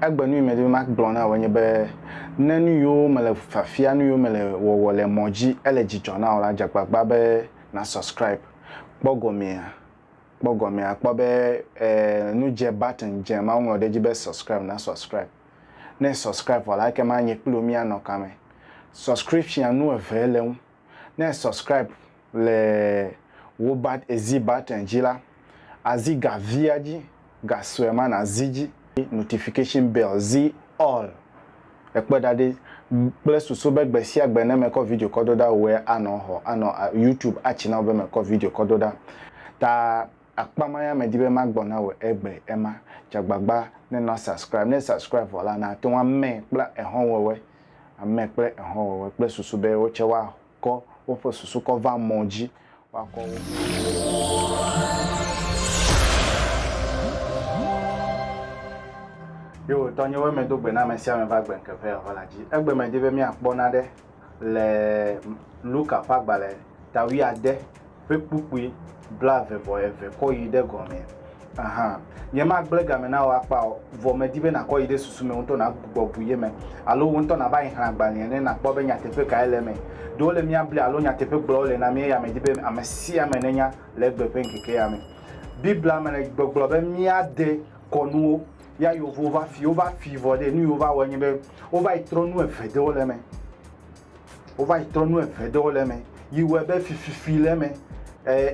agbenu me de mak blona wonye be nenu yo mele fafia nu yo mele wo le moji ele jijona ora jagbagba be na subscribe gbogomia akpo be nu je button je ma won de be subscribe na subscribe wala ke ma nye plomi anokame subscription nu evele na subscribe le wo bat ezi button jila aziga viaji gaswema na ziji notification bell z all ekpedade plus so be gbesi agbe na me ko video kododa we ano YouTube achina be me ko video kododa ta akpamaya me dibe magbona we egbe ema jagbagba ne no subscribe wala na to wa me pla ehon wewe ame pla ehon wewe plus so be wo chewa ko wo fo susu ko va moji wa ko yo tonyo we me do gbe na me sia me va gbe nke fe hola ji egbe me de be mi akpona de le luka fagbale tawi ade pe pupui blave bo eve ko yide gome aha ye ma gblega me na wa pa vo me dibe na ko yide susu me wonto na gbobu ye me alo wonto na ba ihan agbale ne na kpo be nya tepe ka ele me do le mi abli alo nya tepe gbo le na me ya me dibe amesi ame nenya le gbe pe nkeke ya me bibla me gbogbo be mi ade konuo ya yo va fi vode nu yo va wonye be o va itronu efede o le me yi we be fifi le me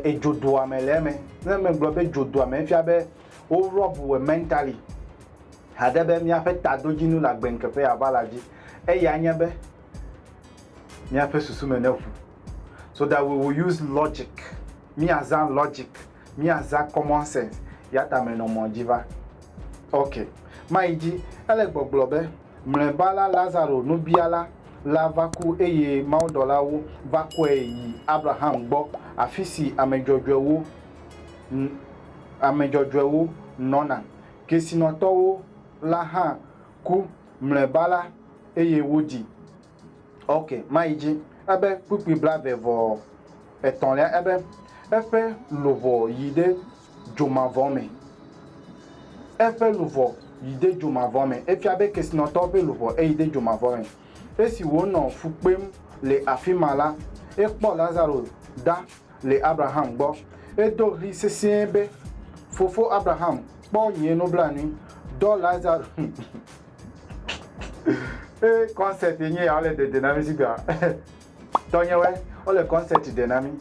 ejodo amele me na me glo be jodo ame fia be o rob we mentally hade be mi afa tadoji nu la gbenke fe abalaji ya nya be mi afa susu me nafu so that we will use logic mi azan logic mi azan common sense ya ta me no mojiva. Okay, maiji ele gboglobe mrebala Lazaro no biala la vaku eye maudola wo vaku eyi Abraham gbo afisi amejojwewo nona kesinotowo la ha ku mrebala eye wodi. Okay, maiji ebe pupi blave vo etonle ebe efe lovo yide jomavome efe luvo yide jomavome efia be kesino tope luvo yide jomavome esi wono fukpem le afimala ekpo Lazaro da le Abraham gbo edo ri sesembe fofo Abraham po yin no blani do Lazaro concept yin ya le de dynamic ga tonyewe o le concept dynamic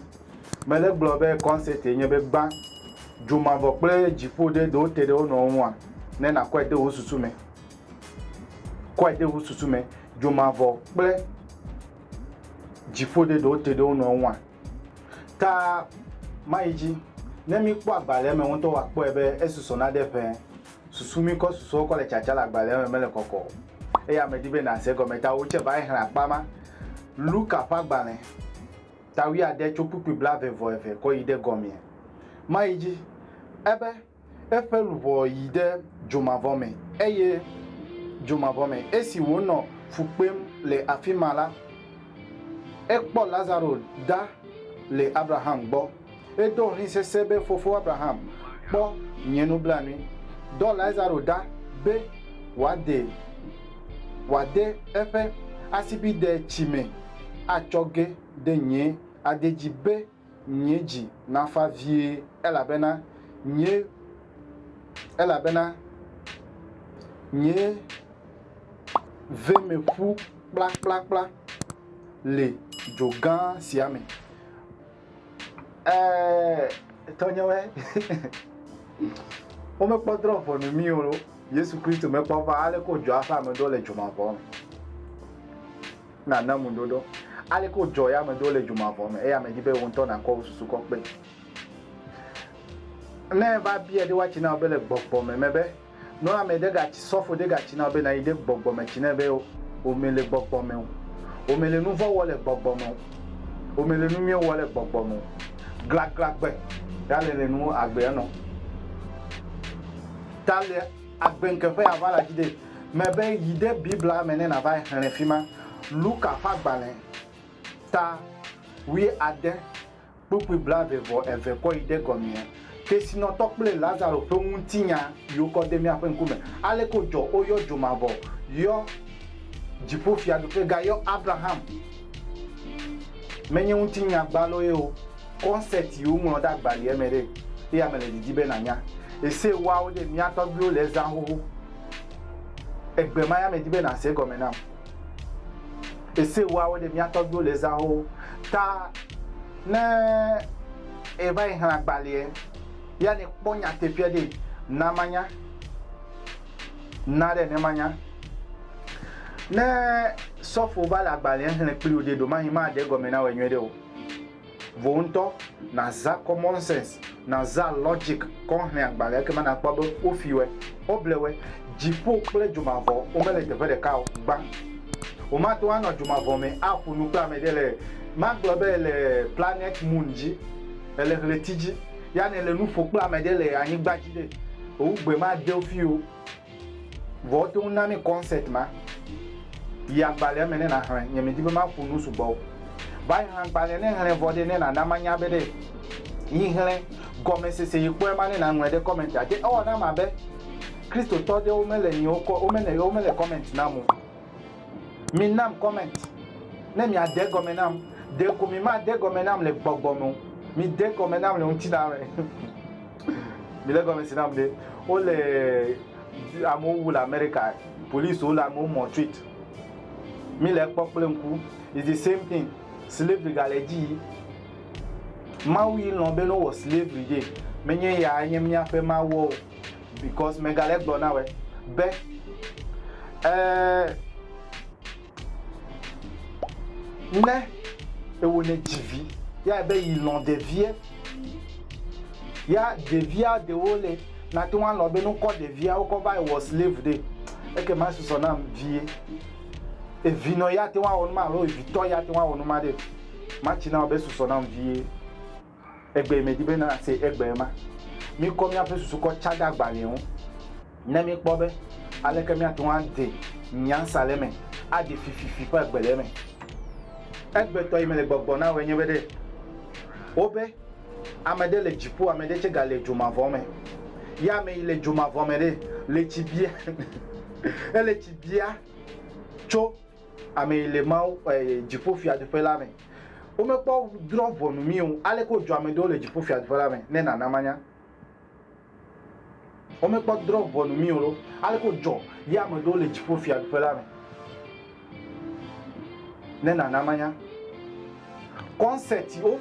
mele globe concept yin be gba jomavo ple jifode do tede ono nwa ne na kwete osusu me jomavo ple jifode do tede ono nwa ta maiji ne mi po agbale me won to wa po ebe esuso na defe susumi ko suso ko le chacha la agbale me mele kokko ya me dibe na se gometa o che ba ihran apama luka fagbale tawi ade chopupi blave voeve ko ide gomie maiji ebe efeluvo yide jomavome eye jomavome esi wono fukpem le afimala ekpo Lazaro da le Abraham gbo edo rin sesebe fofo Abraham po nyenu blani do Lazaro da be wade efe asibi de chime achoge de nye adeji be nyeji na favie elabena nye veme fu pla le jogan siame tonyewe o me podro fo no mi o Yesu Kristo me po va ale ko jo afa me do le jomavo na mundodo ale ko jo ya me do le jomavo me ya me dibe won to na ko susu ko pe ne ba bia de wachi na obele gbogbo me mebe no amede ga chi sofo de ga chi na obe na ide gbogbo me chi na be o mele gbogbo me o mele nu vo wole gbogbo me o mele nu mi wole gbogbo me glak gbe ya le nu agbe no tale agbe nke fe avala jide mebe yide bibla mene na vai refima luka fagbale ta wi ade pupu blave vo eve ko ide gomie ke sino tokple Lazaro pe untinya yo ko de mi afen kume ale ko jo o yo jumavo yo jipofia do pe ga yo Abraham menye untinya gbalo yo concept yo mo da gbali emere e amele didi be nanya e se wa o de mi atogbi o le zan hoho egbe ma ya me dibe na se gomena e se wa o de mi atogbi o le zan hoho ta na e ba ihan agbali ya ni ponya te piede na manya na de ne manya na sofo ba la agbali hen pli o de do ma hima de gomena we nwede o vonto na za common sense na za logic kon hen agbali ke mana pa bo ofiwe oblewe jipo pele jumavo o mele de de ka o gba o ma to ana jumavo me akunu pa me de le ma global planet moonji ele retiji ya ne le nu fokpo amedele anyi gbajide o gbe ma de ofi o vote una mi concept ma ya gbale me ne na han nyeme di be ma funu subo ba han gbale ne han vode ne na manya be de yi han gome sese yi po ma ne na nwede comment ade o na ma be Kristo to de o mele ni o mele comment na mu mi nam comment ne mi ade gome nam de ko mi ma de gome nam le gbogbo mu mi de comme nam le unti na mi le comme sinam de o le amo wu l'America police o la mo mo treat mi le popole nku is the same thing slavery galeji ma wi lo be no was slavery dey menye ya anyem nya fe ma wo because me gale gbo na we be ne e wo ne jivi ya be yi l'on devie ya devia de ole na to wan lo be no ko devia o ko ba was slave de e ke ma so na vie e vino ya te wan onu ma lo vito ya te wan onu ma de ma chi na be so na vie egbe me di be na se egbe ma mi ko mi afi so ko chada gba ni hun na mi po be ale ke mi atu wan de nyan sale me a de fififi pa egbele me egbe to imele gbogbo na we yin be de obe amede le jipo amede che gale juma vome ya me ile juma vome de le tibia ele tibia cho ame ile ma jipo fi ade fela me o me po drop vonu mi o ale ko jo amede le jipo fi ade fela me ne na manya o me po drop vonu mi o ale ko jo ya amede le jipo fi ade fela me ne na manya concept o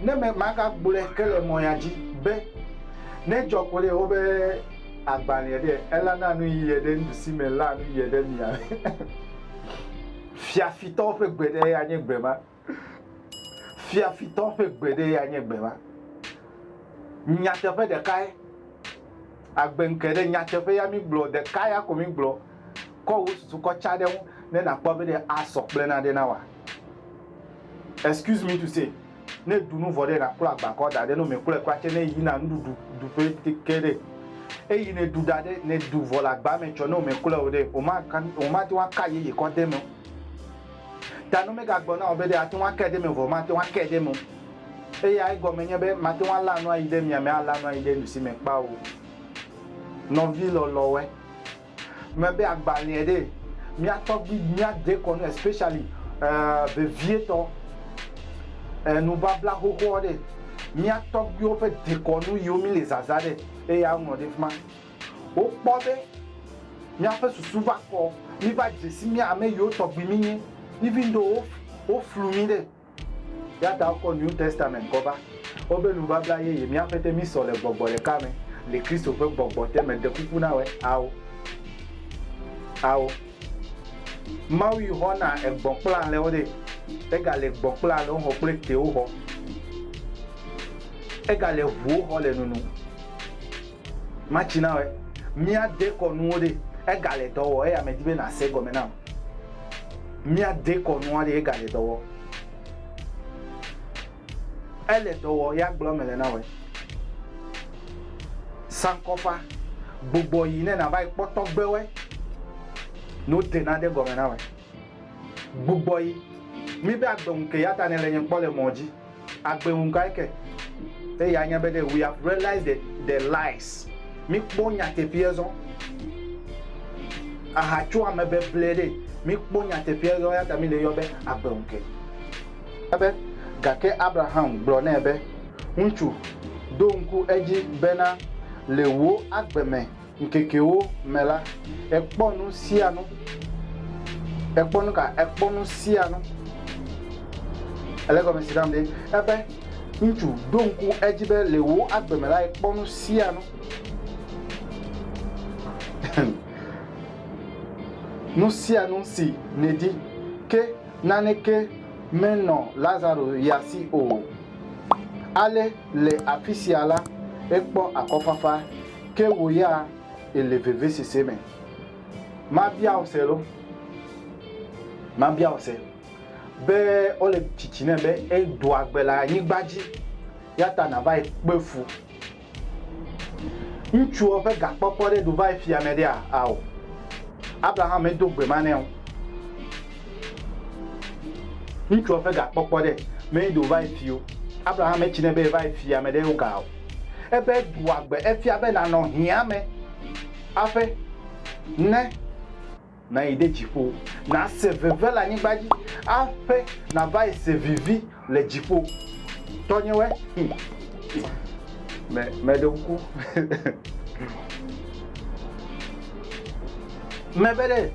ne me maga gbole kele moyaji be ne jokole o be agbani de ela na nu yede ndusi me la nu yede mi ya fia fito fe gbede ya nye gbema fia fito fe gbede ya nye gbema nyate fe de kai agbenkede nyate fe ya mi glo de kai ya ko mi glo ko wo susu ko chade ne na po be de asokple na de na wa excuse me to say ne dunu vode na kula gba ko dade no me kula kwache ne yi na ndudu du pe kede e yi ne du dade ne du vola gba me cho no me kula ode o ma ti wa kaye yi ko de mo ta no me ga gbo na obede ati wa kede me vo ma ti wa kede mo e ya igbo me nye be ma ti wa lanu ayide mi me alanu ayide nu si me pa o no vi lo lowe me be agbali ede mi atogbi mi ade kono especially the vieto nous va bla hoko de mi atogbi o fe de konu yomi les azade e ya ngo de fma o pobe mi afa susu va ko mi va jesi mi ame yo togbi mi ni even though o flumi de ya ta ko New Testament ko ba o be nu va bla ye mi afa te mi so le gbogbo le ka me le Christ o fe gbogbo te me de kuku na we awo mawi hona e gbon plan le o de egale gbokla lo ho plete o ho egale vu ho le nunu machina we mi ade ko nu de egale dowo e amedibe na se gomena mi ade ko nu de egale dowo ele dowo ya glomele na we sankofa gbogbo yi ne na ba ipoto gbewe no de na de gomena we gbogbo yi mi be agbon ke yata ne le yen pole moji agbeun ka ke we have realized the lies. Mi kponya te piezo. Ahachua mebe blede. Mi kponya te piezo ya tami le yobe abonke. Ebe gake Abraham blonebe. Unchu donku eji bena lewo agbeme nkekewo mela ekponu sianu. Ekponu ka ekponu sianu. Elego mesidam de ebe unchu donku eji be lewo agbeme la ekponu sianu. Nous si annonci ne dit que naneke meno Lazaro yasi o ale le afisiala ekpo akofafa ke woya eleveve siseme ma bia oselo be ole chichine be e do agbela yigbaji yata na vai pefu nchu o fe gapopo de do vai fi amedia ao Abraham do gbemane nchu o fe gapopo de me do vai fio Abraham chine be vai fi amede o ga ebe do agbe e fi abe na no hia me afe ne na ide jipo na se veve la nyigbaji afe na vai se vivi le jipo tonyewe me de ku me bede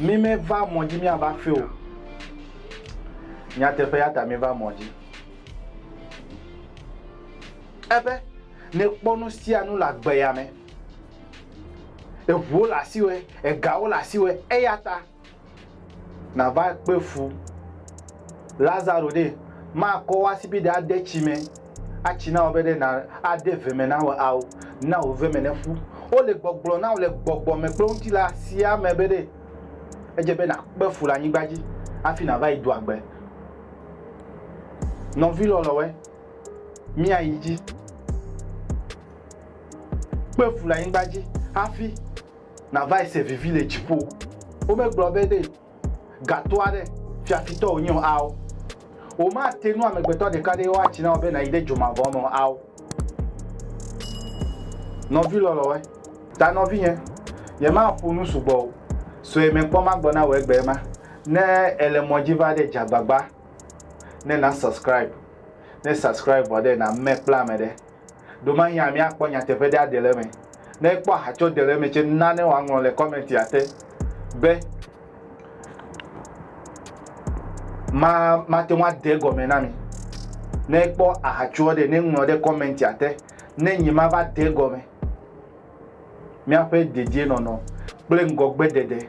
mi me va moji mi aba fe o nya te fe yata mi va moji ebe ne kponu si anu la gbe ya me evuo la siwe egao la siwe eyata na va pe fu Lazaro de ma ko wa sibi de ade chime achina obede na ade veme na wa na o veme ne fu o le gbogbo na o le gbogbo me pe onti la sia me bede ejebe na pe fu la nyigbaji afi na va idu agbe non vi lolowe mi ayiji pe fu la nyigbaji afi na va se vivi le jipo o me gbo bede gato ade fi afito onyo ao o ma tenu amegbeto de kade wa china obe na ide joma vomo ao non vi lolowe ta no vi yen ye ma funu sugbo so e me po ma gbo na we gbe ma ne elemoji va de jagbagba ne na subscribe ode na me plan me de do ma yan mi aponya te fe de adele me ne po hacho dele me che na ne wa ngon le comment ate be ma te wa de go me na mi ne po ahacho de ne ngon de comment ate ne nyima va de go me mi ape dedie no ple ngogbe dede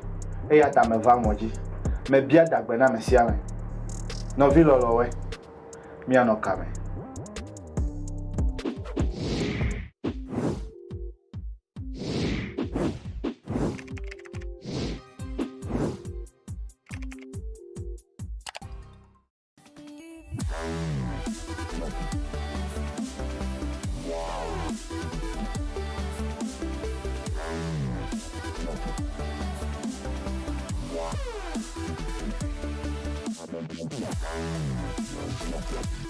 e ya ta me va moji me bia dagbe na me sia me no vi lolowe mi anoka me Yeah.